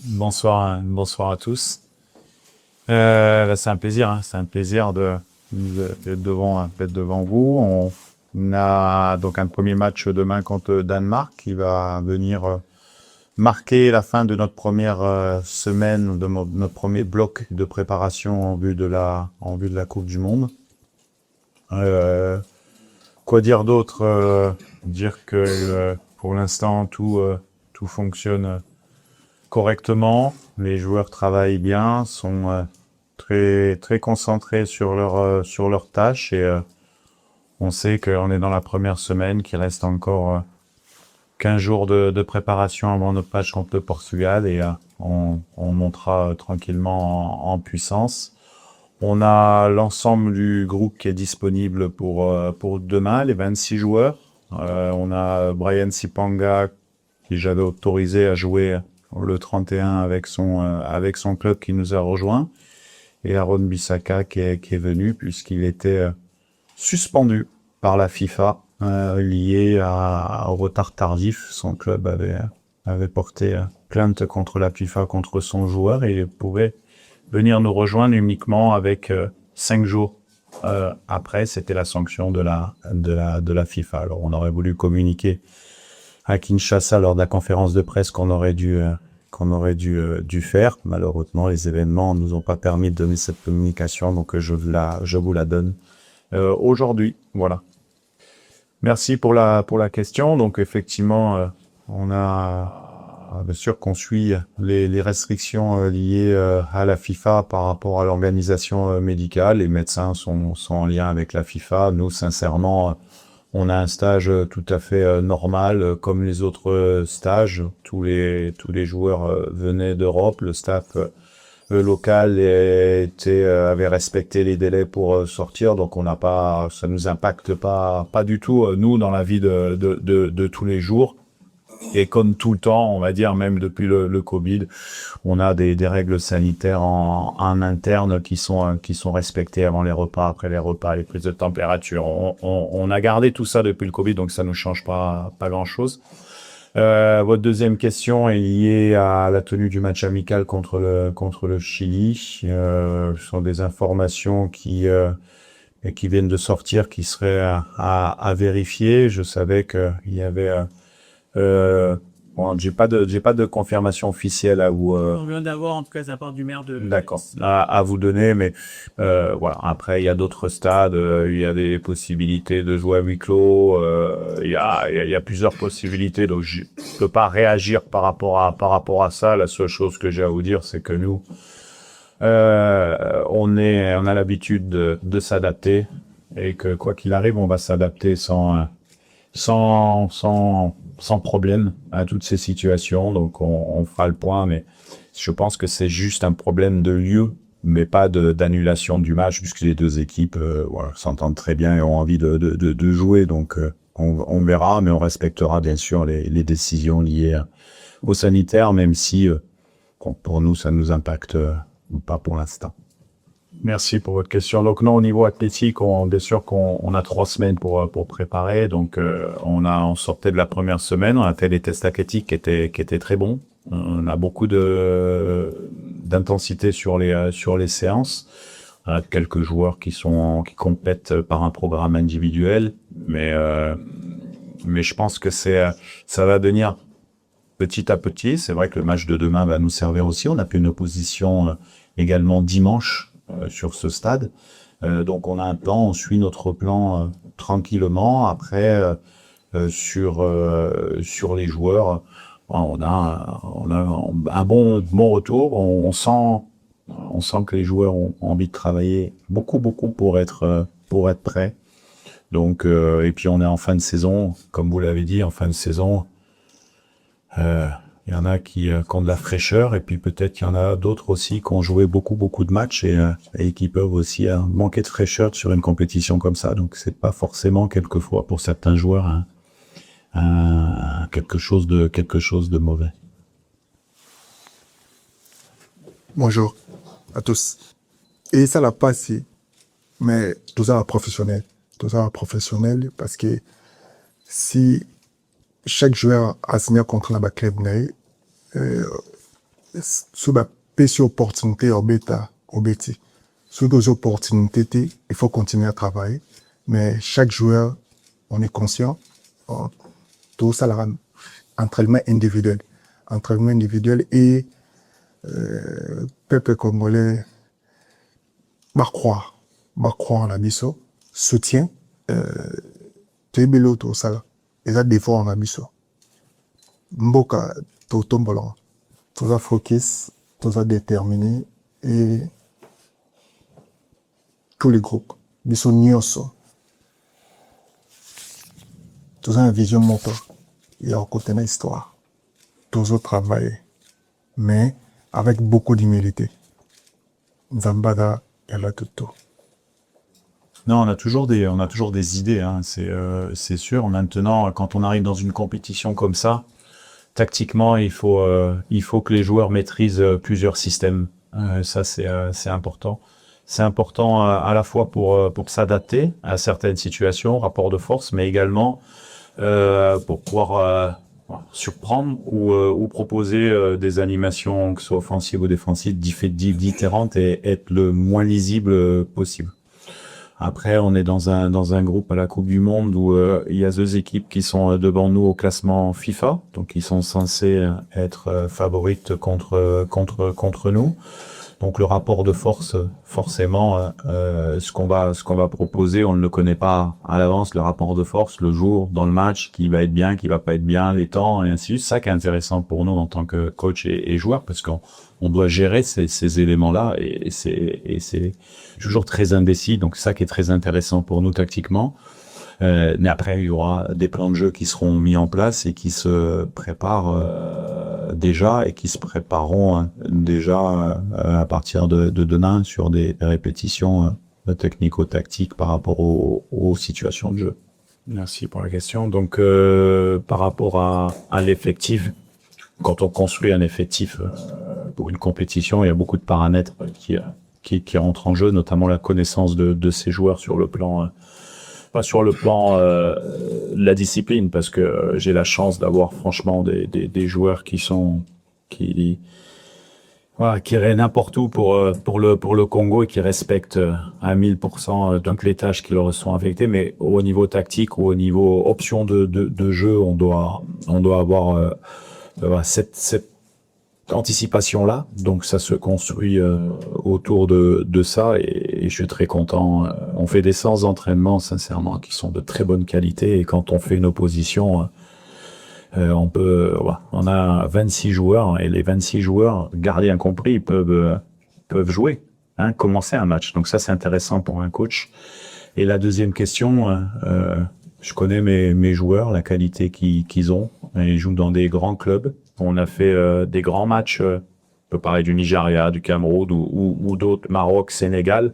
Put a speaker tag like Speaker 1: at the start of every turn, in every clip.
Speaker 1: Bonsoir à tous. C'est un plaisir, d'être devant vous. On a donc un premier match demain contre Danemark qui va venir marquer la fin de notre première semaine, de notre premier bloc de préparation en vue de la Coupe du Monde. Quoi dire d'autre? Dire que pour l'instant tout fonctionne correctement. Les joueurs travaillent bien, sont très très concentrés sur leur tâche et on sait qu'on est dans la première semaine, qu'il reste encore 15 jours de préparation avant notre match contre le Portugal et on montera tranquillement en puissance. On a l'ensemble du groupe qui est disponible pour demain, les 26 joueurs. On a Brian Sipanga, qui j'avais autorisé à jouer le 31 avec son club qui nous a rejoint. Et Aaron Bissaka qui est venu puisqu'il était suspendu par la FIFA lié au retard tardif. Son club avait porté plainte contre la FIFA, contre son joueur et pouvait venir nous rejoindre uniquement avec 5 jours après. C'était la sanction de la FIFA. Alors on aurait voulu communiquer à Kinshasa lors de la conférence de presse qu'on aurait dû faire. Malheureusement, les événements nous ont pas permis de donner cette communication, donc je vous la donne aujourd'hui. Voilà. Merci pour la question. Donc effectivement, on a bien sûr qu'on suit les restrictions liées à la FIFA par rapport à l'organisation médicale. Les médecins sont en lien avec la FIFA. Nous, sincèrement, on a un stage tout à fait normal, comme les autres stages. Tous les joueurs venaient d'Europe. Le staff local avait respecté les délais pour sortir, donc ça nous impacte pas du tout nous dans la vie de tous les jours. Et comme tout le temps, on va dire, même depuis le Covid, on a des règles sanitaires en interne qui sont respectées avant les repas, après les repas, les prises de température. On a gardé tout ça depuis le Covid, donc ça ne change pas grand-chose. Votre deuxième question est liée à la tenue du match amical contre le Chili. Ce sont des informations qui viennent de sortir, qui seraient à vérifier. Je savais qu'il y avait bon, j'ai pas de confirmation officielle à vous.
Speaker 2: On vient d'avoir en tout cas de la part du maire de.
Speaker 1: D'accord. À vous donner, mais voilà. Après, il y a d'autres stades. Il y a des possibilités de jouer à huis clos. Il y a plusieurs possibilités. Donc, je peux pas réagir par rapport à ça. La seule chose que j'ai à vous dire, c'est que nous, on a l'habitude de s'adapter et que quoi qu'il arrive, on va s'adapter sans problème à toutes ces situations. Donc on fera le point, mais je pense que c'est juste un problème de lieu, mais pas d'annulation du match, puisque les deux équipes s'entendent très bien et ont envie de jouer. Donc on verra, mais on respectera bien sûr les décisions liées au sanitaire, même si pour nous ça nous impacte pas pour l'instant. Merci pour votre question. Donc non, au niveau athlétique, bien sûr qu'on a 3 semaines pour préparer. Donc on sortait de la première semaine, on a fait les tests athlétiques qui étaient très bons. On a beaucoup d'intensité sur les séances. On a quelques joueurs qui complètent par un programme individuel, mais je pense que ça va venir petit à petit. C'est vrai que le match de demain va nous servir aussi. On a fait une opposition également dimanche sur ce stade. Donc on a un plan, on suit notre plan tranquillement. Après, sur les joueurs, on a un bon retour. On sent que les joueurs ont envie de travailler beaucoup pour être prêts. Donc et puis on est en fin de saison, comme vous l'avez dit, en fin de saison. Il y en a qui ont de la fraîcheur et puis peut-être qu'il y en a d'autres aussi qui ont joué beaucoup de matchs et qui peuvent aussi manquer de fraîcheur sur une compétition comme ça. Donc c'est pas forcément quelquefois pour certains joueurs quelque chose de mauvais.
Speaker 3: Bonjour à tous. Et ça l'a passé, mais tout ça va professionnel parce que si chaque joueur a signé un contrat avec Club Naï, sur la opportunité au bêta, au bêti. Sur des opportunités, il faut continuer à travailler. Mais chaque joueur, on est conscient, tout ça, entraînement individuel. Entraînement individuel et peuple congolais va croire la biso, soutien, tebelo tout ça, et ça défend la biso. Mboka, tout tombola, tout ça focus, tout ça déterminé et tous les groupes, biso nyoso, tout ça une vision moteur, il y a un côté de l'histoire, toujours travailler, mais avec beaucoup d'humilité. Zambada, elle a tout.
Speaker 1: Non, on a toujours des idées, hein, c'est sûr. Maintenant, quand on arrive dans une compétition comme ça, tactiquement, il faut que les joueurs maîtrisent plusieurs systèmes. Ça, c'est important. C'est important à la fois pour s'adapter à certaines situations, rapport de force, mais également pour pouvoir surprendre ou proposer des animations, que ce soit offensives ou défensives, différentes et être le moins lisible possible. Après, on est dans un groupe à la Coupe du Monde où il y a 2 équipes qui sont devant nous au classement FIFA, donc ils sont censés être favorites contre nous. Donc le rapport de force, forcément, ce qu'on va proposer, on ne le connaît pas à l'avance, le rapport de force, le jour dans le match, qui va être bien, qui va pas être bien, les temps, et ainsi de suite. C'est ça qui est intéressant pour nous en tant que coach et joueur, parce qu'on doit gérer ces éléments-là, et c'est toujours très indécis, donc c'est ça qui est très intéressant pour nous tactiquement. Mais après, il y aura des plans de jeu qui seront mis en place et qui se préparent déjà et qui se prépareront déjà à partir de demain sur des répétitions technico-tactiques par rapport aux situations de jeu. Merci pour la question. Donc, par rapport à l'effectif, quand on construit un effectif pour une compétition, il y a beaucoup de paramètres qui rentrent en jeu, notamment la connaissance de ces joueurs sur le plan pas sur le plan de la discipline, parce que j'ai la chance d'avoir franchement des joueurs qui iraient n'importe où pour le Congo et qui respectent à 1000% donc les tâches qui leur sont affectées, mais au niveau tactique ou au niveau option de jeu, on doit avoir cette anticipation-là, donc ça se construit autour de ça, et je suis très content. On fait des séances d'entraînement, sincèrement, qui sont de très bonne qualité, et quand on fait une opposition, on a 26 joueurs, et les 26 joueurs, gardiens compris, peuvent jouer, commencer un match. Donc ça, c'est intéressant pour un coach. Et la deuxième question, je connais mes joueurs, la qualité qu'ils ont. Ils jouent dans des grands clubs. On a fait des grands matchs, on peut parler du Nigeria, du Cameroun ou d'autres, Maroc, Sénégal,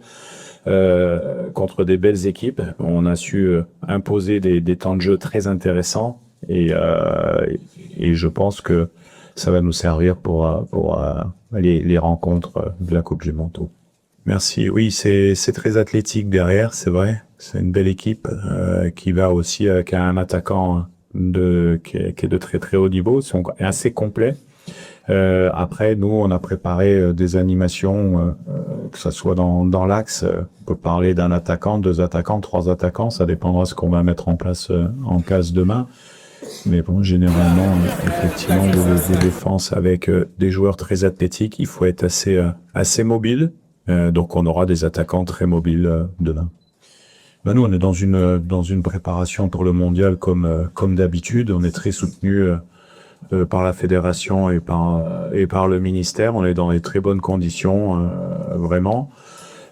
Speaker 1: contre des belles équipes. On a su imposer des temps de jeu très intéressants, et je pense que ça va nous servir pour les rencontres de la Coupe du Monde. Merci. Oui, c'est très athlétique derrière, c'est vrai. C'est une belle équipe qui va aussi qui a un attaquant qui est de très très haut niveau, sont assez complets. Après, nous, on a préparé des animations, que ça soit dans l'axe. On peut parler d'un attaquant, 2 attaquants, 3 attaquants. Ça dépendra de ce qu'on va mettre en place en case demain. Mais bon, généralement, effectivement, des défenses avec des joueurs très athlétiques, il faut être assez mobile. Donc, on aura des attaquants très mobiles demain. Nous, on est dans une préparation pour le mondial comme d'habitude. On est très soutenu par la fédération et par le ministère. On est dans les très bonnes conditions, vraiment.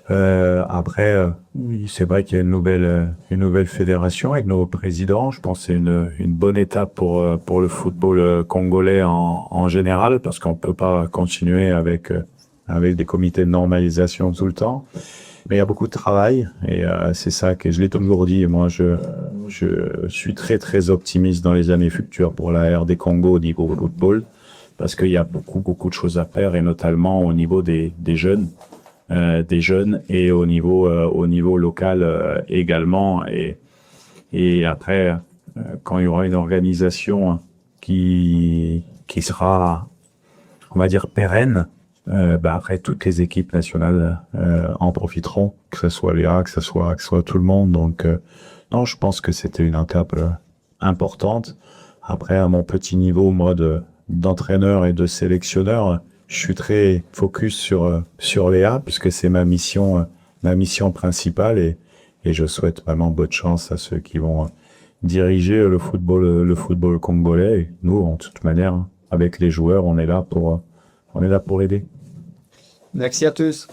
Speaker 1: Après, oui, c'est vrai qu'il y a une nouvelle fédération avec nos présidents. Je pense que c'est une bonne étape pour le football congolais en général, parce qu'on peut pas continuer avec des comités de normalisation tout le temps. Mais il y a beaucoup de travail, et c'est ça que je l'ai toujours dit. Moi, je suis très très optimiste dans les années futures pour la RD Congo au niveau football, parce qu'il y a beaucoup de choses à faire, et notamment au niveau des jeunes et au niveau local également. Et après, quand il y aura une organisation qui sera on va dire, pérenne, après, toutes les équipes nationales en profiteront, que ce soit Léa, que ce soit tout le monde. Donc, non, je pense que c'était une étape importante. Après, à mon petit niveau, moi, d'entraîneur et de sélectionneur, je suis très focus sur Léa, puisque c'est ma mission principale, et je souhaite vraiment bonne chance à ceux qui vont diriger le football congolais. Et nous, en toute manière, avec les joueurs, on est là pour aider.
Speaker 4: Merci à tous.